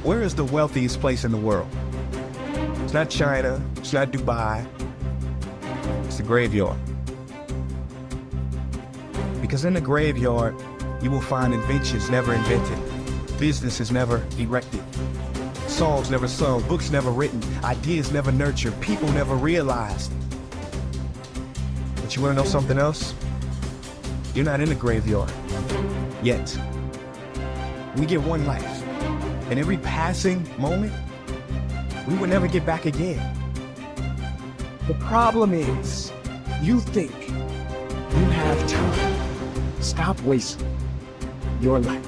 Where is the wealthiest place in the world? It's not China, it's not Dubai, it's the graveyard. Because in the graveyard, you will find inventions never invented, businesses never erected, songs never sung, books never written, ideas never nurtured, people never realized. But you want to know something else? You're not in the graveyard yet. We get one life, and every passing moment, we will never get back again. The problem is, you think you have time. Stop wasting your life.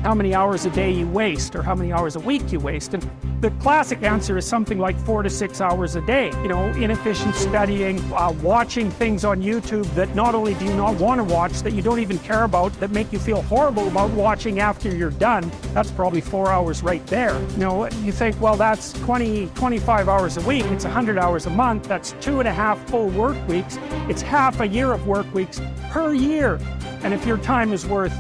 How many hours a day you waste or how many hours a week you waste. And the classic answer is something like 4 to 6 hours a day. You know, inefficient studying, watching things on YouTube that not only do you not want to watch, that you don't even care about, that make you feel horrible about watching after you're done. That's probably 4 hours right there. You know, you think, well, that's 25 hours a week. It's 100 hours a month. That's 2.5 full work weeks. It's half a year of work weeks per year. And if your time is worth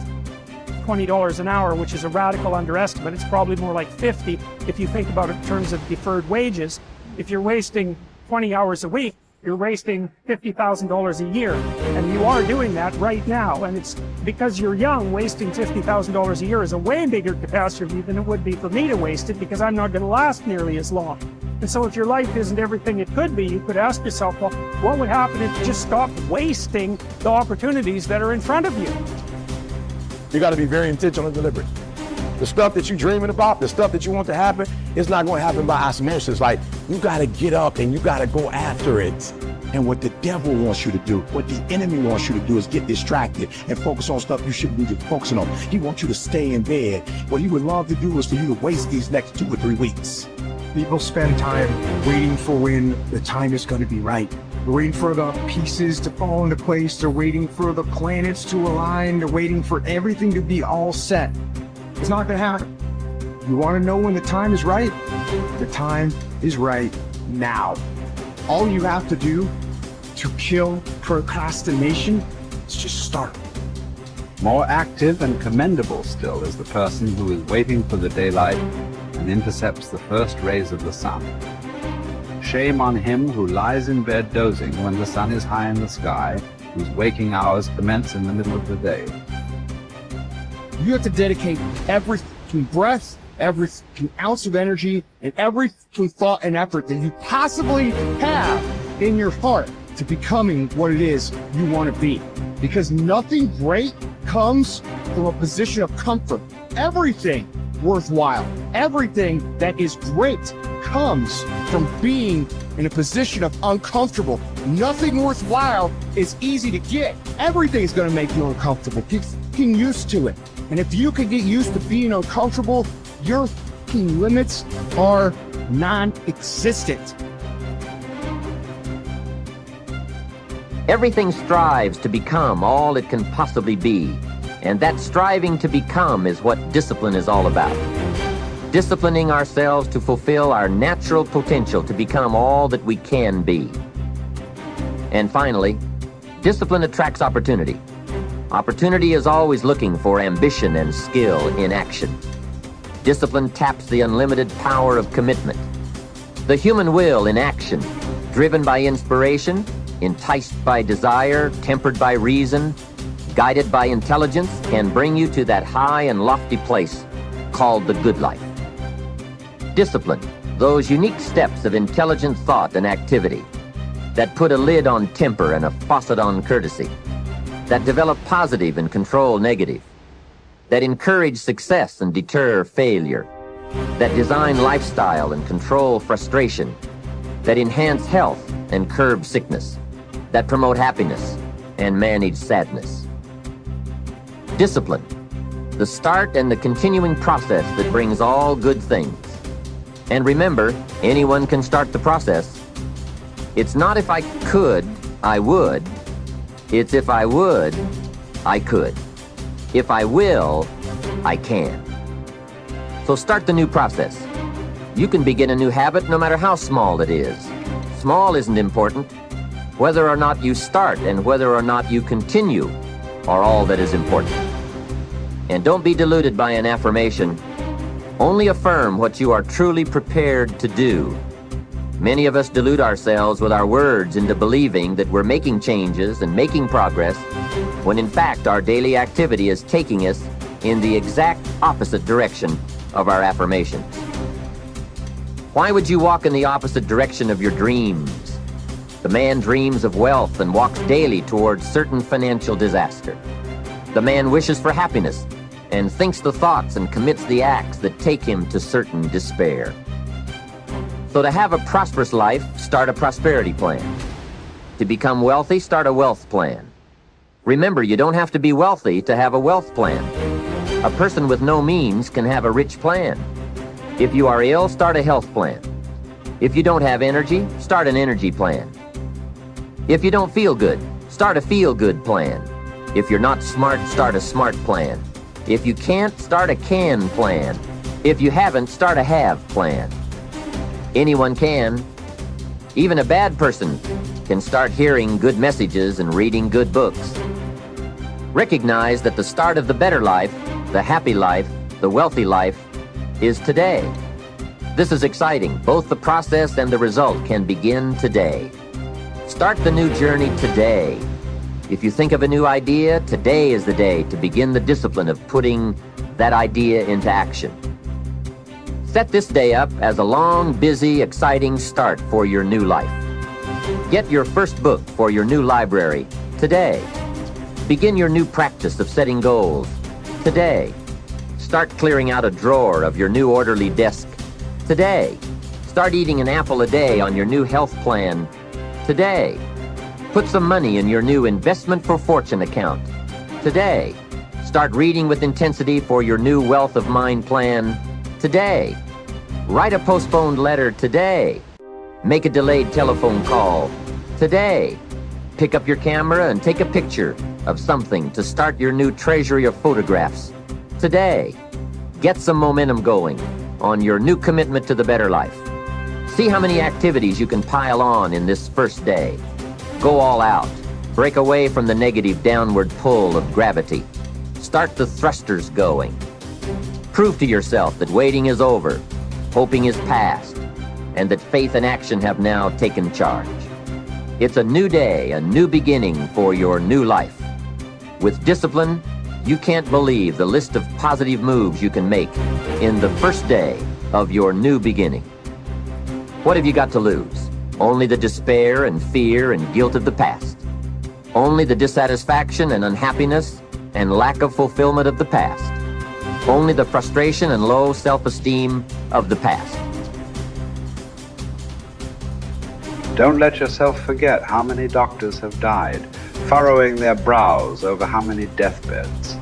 $20 an hour, which is a radical underestimate, it's probably more like 50 if you think about it in terms of deferred wages. If you're wasting 20 hours a week, you're wasting $50,000 a year. And you are doing that right now. And it's because you're young, wasting $50,000 a year is a way bigger catastrophe than it would be for me to waste it, because I'm not going to last nearly as long. And so if your life isn't everything it could be, you could ask yourself, well, what would happen if you just stopped wasting the opportunities that are in front of you? You got to be very intentional and deliberate. The stuff that you're dreaming about, the stuff that you want to happen, it's not going to happen by osmosis. Like, you got to get up and you got to go after it. And what the devil wants you to do, what the enemy wants you to do, is get distracted and focus on stuff you shouldn't be focusing on. He wants you to stay in bed. What he would love to do is for you to waste these next 2 or 3 weeks. People spend time waiting for when the time is going to be right. They're waiting for the pieces to fall into place. They're waiting for the planets to align. They're waiting for everything to be all set. It's not going to happen. You want to know when the time is right? The time is right now. All you have to do to kill procrastination is just start. More active and commendable still is the person who is waiting for the daylight and intercepts the first rays of the sun. Shame on him who lies in bed dozing when the sun is high in the sky, whose waking hours commence in the middle of the day. You have to dedicate every breath, every ounce of energy, and every thought and effort that you possibly have in your heart to becoming what it is you want to be. Because nothing great comes from a position of comfort. Everything worthwhile, everything that is great comes from being in a position of uncomfortable. Nothing worthwhile is easy to get. Everything's going to make you uncomfortable. Get used to it. And if you can get used to being uncomfortable, your limits are non-existent. Everything strives to become all it can possibly be, and that striving to become is what discipline is all about. Disciplining ourselves to fulfill our natural potential to become all that we can be. And finally, discipline attracts opportunity. Opportunity is always looking for ambition and skill in action. Discipline taps the unlimited power of commitment. The human will in action, driven by inspiration, enticed by desire, tempered by reason, guided by intelligence, can bring you to that high and lofty place called the good life. Discipline, those unique steps of intelligent thought and activity that put a lid on temper and a faucet on courtesy, that develop positive and control negative, that encourage success and deter failure, that design lifestyle and control frustration, that enhance health and curb sickness, that promote happiness and manage sadness. Discipline, the start and the continuing process that brings all good things. And remember, anyone can start the process. It's not if I could, I would. It's if I would, I could. If I will, I can. So start the new process. You can begin a new habit no matter how small it is. Small isn't important. Whether or not you start and whether or not you continue are all that is important. And don't be deluded by an affirmation. Only affirm what you are truly prepared to do. Many of us delude ourselves with our words into believing that we're making changes and making progress, when in fact our daily activity is taking us in the exact opposite direction of our affirmations. Why would you walk in the opposite direction of your dreams? The man dreams of wealth and walks daily towards certain financial disaster. The man wishes for happiness and thinks the thoughts and commits the acts that take him to certain despair. So to have a prosperous life, start a prosperity plan. To become wealthy, start a wealth plan. Remember, you don't have to be wealthy to have a wealth plan. A person with no means can have a rich plan. If you are ill, start a health plan. If you don't have energy, start an energy plan. If you don't feel good, start a feel-good plan. If you're not smart, start a smart plan. If you can't, start a can plan. If you haven't, start a have plan. Anyone can. Even a bad person can start hearing good messages and reading good books. Recognize that the start of the better life, the happy life, the wealthy life, is today. This is exciting. Both the process and the result can begin today. Start the new journey today. If you think of a new idea, today is the day to begin the discipline of putting that idea into action. Set this day up as a long, busy, exciting start for your new life. Get your first book for your new library today. Begin your new practice of setting goals today. Start clearing out a drawer of your new orderly desk today. Start eating an apple a day on your new health plan today. Put some money in your new investment for fortune account today. Start reading with intensity for your new wealth of mind plan today. Write a postponed letter today. Make a delayed telephone call today. Pick up your camera and take a picture of something to start your new treasury of photographs today. Get some momentum going on your new commitment to the better life. See how many activities you can pile on in this first day. Go all out. Break away from the negative downward pull of gravity. Start the thrusters going. Prove to yourself that waiting is over, hoping is past, and that faith and action have now taken charge. It's a new day, a new beginning for your new life. With discipline, you can't believe the list of positive moves you can make in the first day of your new beginning. What have you got to lose? Only the despair and fear and guilt of the past. Only the dissatisfaction and unhappiness and lack of fulfillment of the past. Only the frustration and low self-esteem of the past. Don't let yourself forget how many doctors have died, furrowing their brows over how many deathbeds,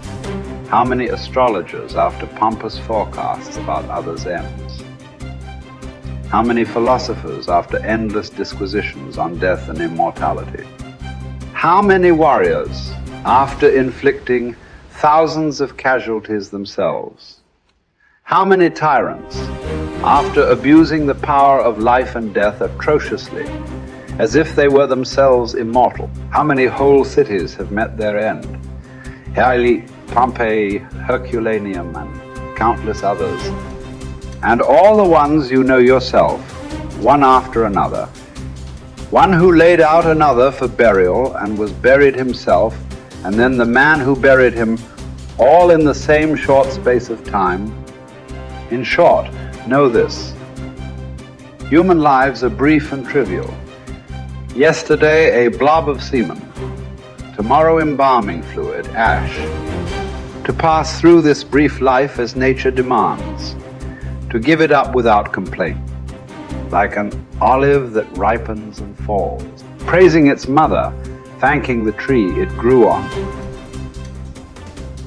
how many astrologers after pompous forecasts about others' ends, how many philosophers after endless disquisitions on death and immortality, how many warriors after inflicting thousands of casualties themselves, how many tyrants after abusing the power of life and death atrociously, as if they were themselves immortal. How many whole cities have met their end? Haile, Pompeii, Herculaneum, and countless others. And all the ones you know yourself, one after another. One who laid out another for burial and was buried himself, and then the man who buried him, all in the same short space of time. In short, know this: human lives are brief and trivial. Yesterday, a blob of semen. Tomorrow, embalming fluid, ash. To pass through this brief life as nature demands. To give it up without complaint. Like an olive that ripens and falls. Praising its mother, thanking the tree it grew on.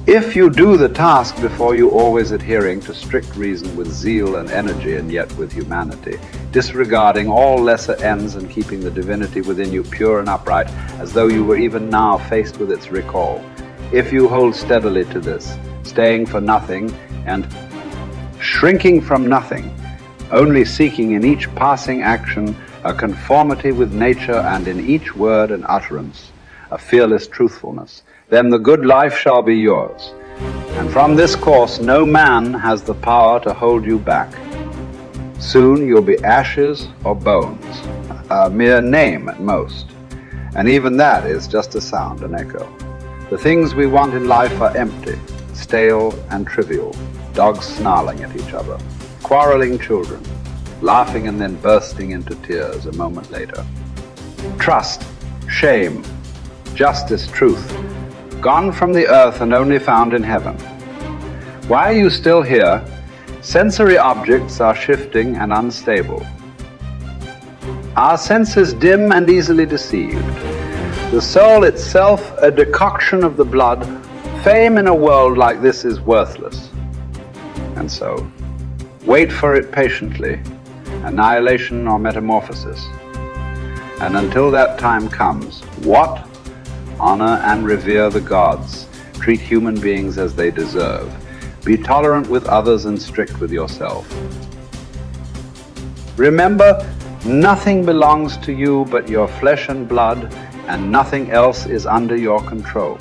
If you do the task before you, always adhering to strict reason with zeal and energy, and yet with humanity, disregarding all lesser ends and keeping the divinity within you pure and upright, as though you were even now faced with its recall. If you hold steadily to this, staying for nothing and shrinking from nothing, only seeking in each passing action a conformity with nature, and in each word and utterance a fearless truthfulness, then the good life shall be yours, And from this course, no man has the power to hold you back. Soon you'll be ashes or bones, a mere name at most. And even that is just a sound, an echo. The things we want in life are empty, stale and trivial. Dogs snarling at each other, quarreling children, laughing and then bursting into tears a moment later. Trust, shame, justice, truth, gone from the earth and only found in heaven. Why are you still here? Sensory objects are shifting and unstable. Our senses dim and easily deceived. The soul itself a decoction of the blood. Fame in a world like this is worthless. And so, wait for it patiently, annihilation or metamorphosis. And until that time comes, what? Honor and revere the gods. Treat human beings as they deserve. Be tolerant with others and strict with yourself. Remember, nothing belongs to you but your flesh and blood, and nothing else is under your control.